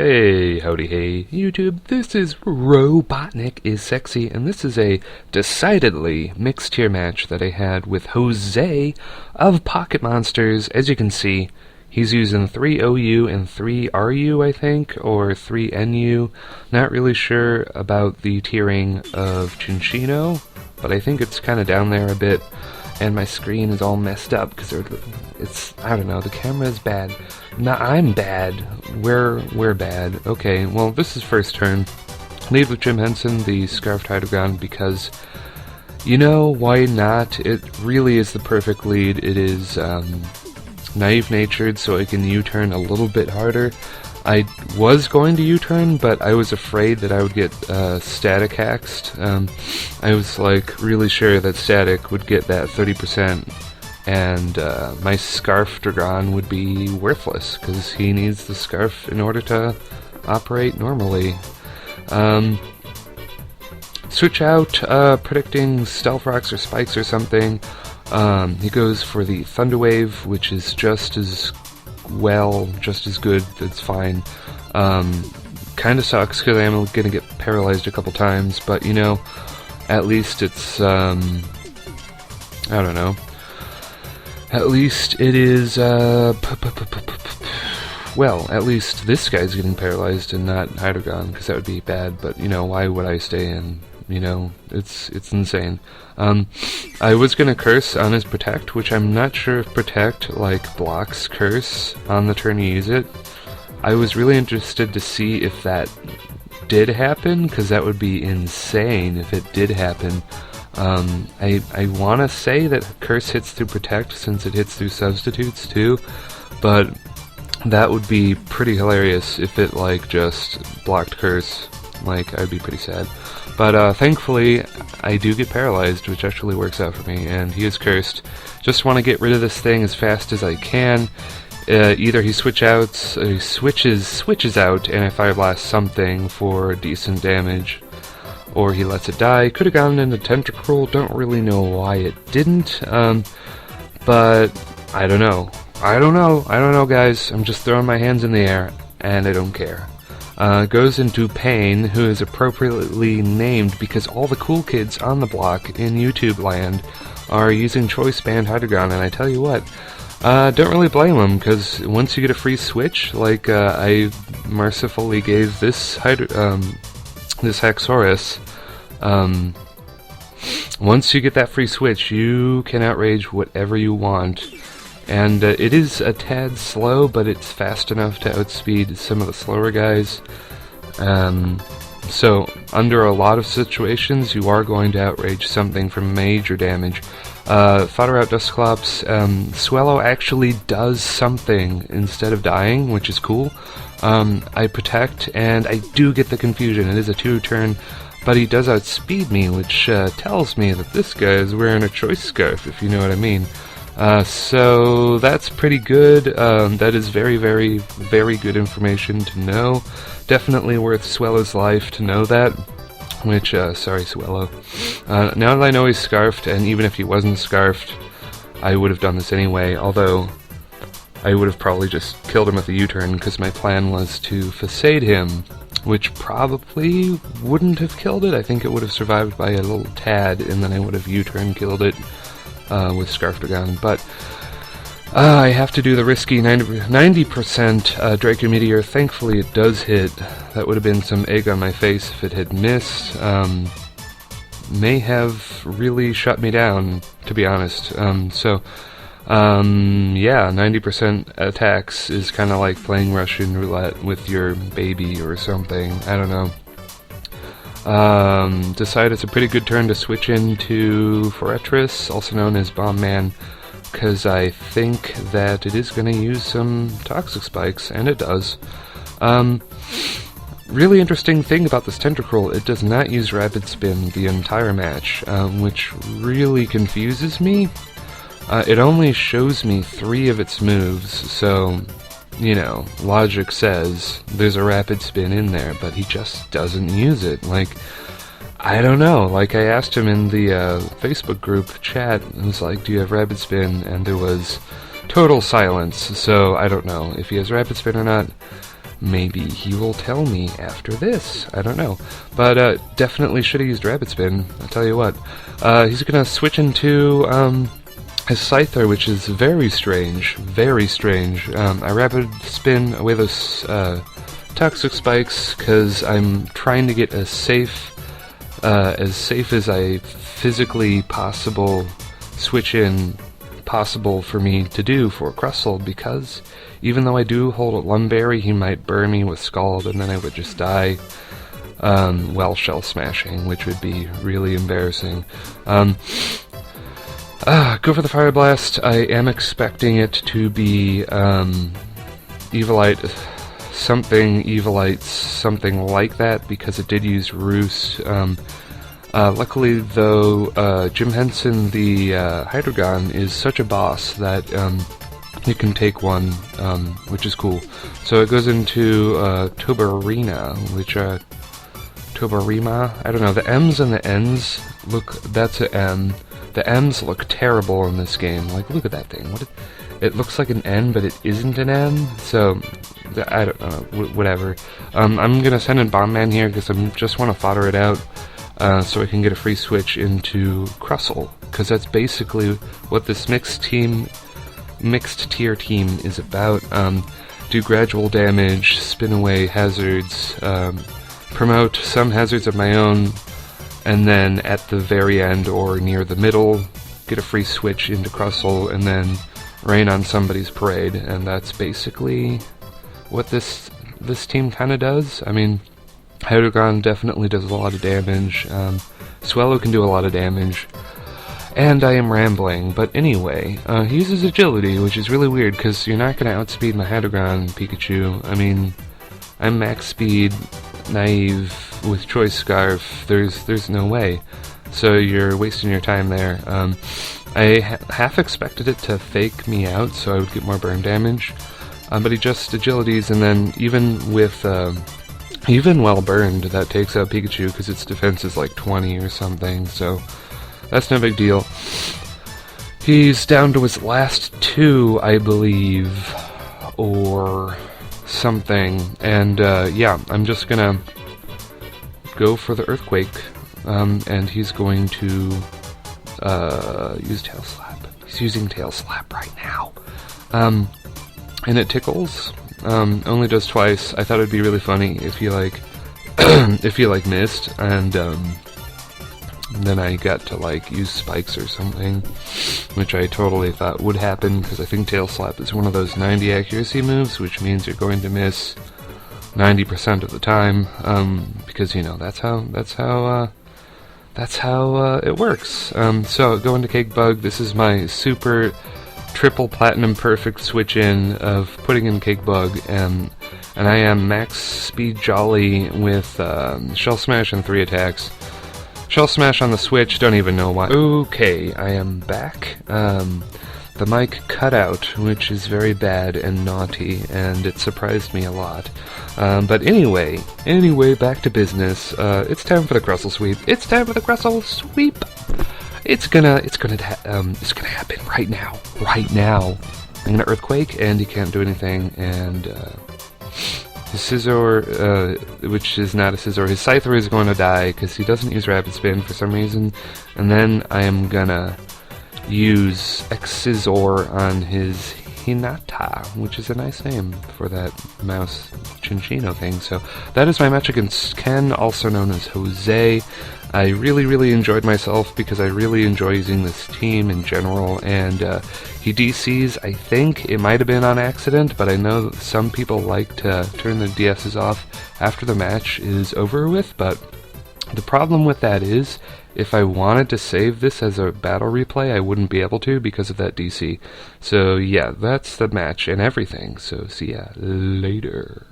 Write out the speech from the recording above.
Hey, howdy hey, YouTube, this is RobotnikIsSexy, and this is a decidedly mixed tier match that I had with Jose of Pocket Monsters. As you can see, he's using 3 OU and 3 RU, I think, or 3 NU. Not really sure about the tiering of Chinchino, but I think it's kind of down there a bit. And my screen is all messed up because it's, I don't know, the camera is bad. No, I'm bad. We're bad. Okay, well, this is first turn. Lead with Jim Henson, the Scarfed Hydreigon, because, you know, why not? It really is the perfect lead. It is naive-natured, so I can U-turn a little bit harder. I was going to U-turn, but I was afraid that I would get static haxed. I was like really sure that static would get that 30%, and my Scarf Dragon would be worthless because he needs the Scarf in order to operate normally. Switch out, predicting Stealth Rocks or Spikes or something. He goes for the Thunder Wave, which is just as good, it's fine. Kinda sucks because I am gonna get paralyzed a couple times, but you know, at least it's, I don't know. At least it is, well, at least this guy's getting paralyzed and not Hydreigon, because that would be bad, but you know, why would I stay in? You know, it's insane. I was gonna curse on his Protect, which I'm not sure if Protect, like, blocks Curse on the turn you use it. I was really interested to see if that did happen, because that would be insane if it did happen. I wanna say that Curse hits through Protect, since it hits through Substitutes too, but that would be pretty hilarious if it, like, just blocked Curse. Like, I'd be pretty sad. But thankfully, I do get paralyzed, which actually works out for me, and he is cursed. Just want to get rid of this thing as fast as I can. Either he switches out, and I Fire Blast something for decent damage, or he lets it die. Could have gone into Tentacruel, don't really know why it didn't, but I don't know. I don't know, guys. I'm just throwing my hands in the air, and I don't care. Goes into Pain, who is appropriately named because all the cool kids on the block in YouTube land are using Choice Band Hydreigon, and I tell you what, don't really blame them, because once you get a free switch, like I mercifully gave this Haxorus, once you get that free switch, you can outrage whatever you want. And it is a tad slow, but it's fast enough to outspeed some of the slower guys. So, under a lot of situations, you are going to outrage something for major damage. Fodder out Dusclops. Swellow actually does something instead of dying, which is cool. I Protect, and I do get the confusion. It is a 2-turn, but he does outspeed me, which tells me that this guy is wearing a Choice Scarf, if you know what I mean. So that's pretty good. That is very, very, very good information to know. Definitely worth Swellow's life to know that. Which, sorry, Swellow. Now that I know he's Scarfed, and even if he wasn't Scarfed, I would have done this anyway, although I would have probably just killed him with a U-turn, because my plan was to Facade him, which probably wouldn't have killed it. I think it would have survived by a little tad, and then I would have U-turn killed it. With Scarf Dragon, but I have to do the risky 90% Draco Meteor. Thankfully it does hit. That would have been some egg on my face if it had missed. May have really shut me down, to be honest. Yeah, 90% attacks is kind of like playing Russian roulette with your baby or something. I don't know. Decide it's a pretty good turn to switch into Forretress, also known as Bomb Man, because I think that it is going to use some Toxic Spikes, and it does. Really interesting thing about this Tentacruel, it does not use Rapid Spin the entire match, which really confuses me. It only shows me 3 of its moves, so, you know, logic says there's a Rapid Spin in there, but he just doesn't use it. Like, I don't know. Like, I asked him in the Facebook group chat, and was like, do you have Rapid Spin? And there was total silence, so I don't know if he has Rapid Spin or not. Maybe he will tell me after this. I don't know. But definitely should have used Rapid Spin, I'll tell you what. He's gonna switch into his Scyther, which is very strange. Very strange. I Rapid Spin away those Toxic Spikes because I'm trying to get as safe as I physically switch in possible for me to do for Crustle, because even though I do hold a Lumberry, he might burn me with Scald and then I would just die while Shell Smashing, which would be really embarrassing. Go for the Fire Blast. I am expecting it to be Evilite, something like that, because it did use Roost. Luckily, though, Jim Henson, the Hydreigon, is such a boss that you can take one, which is cool. So it goes into Tobarina, which Tobarima? I don't know. The M's and the N's look. That's an M. The M's look terrible in this game. Like, look at that thing. It looks like an N, but it isn't an N. So I don't know. Whatever. I'm gonna send in Bombman here because I just want to fodder it out. So I can get a free switch into Crustle, because that's basically what this mixed tier team is about. Do gradual damage, spin away hazards, promote some hazards of my own, and then at the very end or near the middle, get a free switch into Crustle, and then rain on somebody's parade. And that's basically what this team kind of does. I mean, Hydreigon definitely does a lot of damage. Swellow can do a lot of damage. And I am rambling, but anyway, he uses agility, which is really weird, because you're not going to outspeed my Hydreigon Pikachu. I mean, I'm max speed, naive, with Choice Scarf. There's no way. So you're wasting your time there. I half expected it to fake me out, so I would get more burn damage. But he just agilities, and then even well burned, that takes out Pikachu because its defense is like 20 or something, so that's no big deal. He's down to his last two, I believe, or something, and yeah, I'm just gonna go for the Earthquake, and he's going to use Tail Slap. He's using Tail Slap right now, and it tickles. Only does twice. I thought it'd be really funny if he missed, and then I got to use spikes or something, which I totally thought would happen, because I think Tail Slap is one of those 90 accuracy moves, which means you're going to miss 90% of the time, because that's how it works. So go into Cake Bug. This is my super triple platinum perfect switch in of putting in Cake Bug, and I am max speed jolly with Shell Smash and 3 attacks. Shell Smash on the switch, don't even know why. Okay, I am back. The mic cut out, which is very bad and naughty, and it surprised me a lot. But anyway, back to business. It's time for the Crustle Sweep. It's time for the Crustle Sweep. It's gonna happen right now. Right now. I'm gonna Earthquake, and he can't do anything, and his Scizor, which is not a Scizor, his Scyther is going to die, because he doesn't use Rapid Spin for some reason, and then I am gonna use X-Scizor on his Hinata, which is a nice name for that mouse Chinchino thing. So that is my match against Ken, also known as Jose. I really enjoyed myself because I really enjoy using this team in general, and he DCs, I think it might have been on accident, but I know that some people like to turn their DSs off after the match is over with, but the problem with that is, if I wanted to save this as a battle replay, I wouldn't be able to because of that DC. So yeah, that's the match and everything, so see ya later.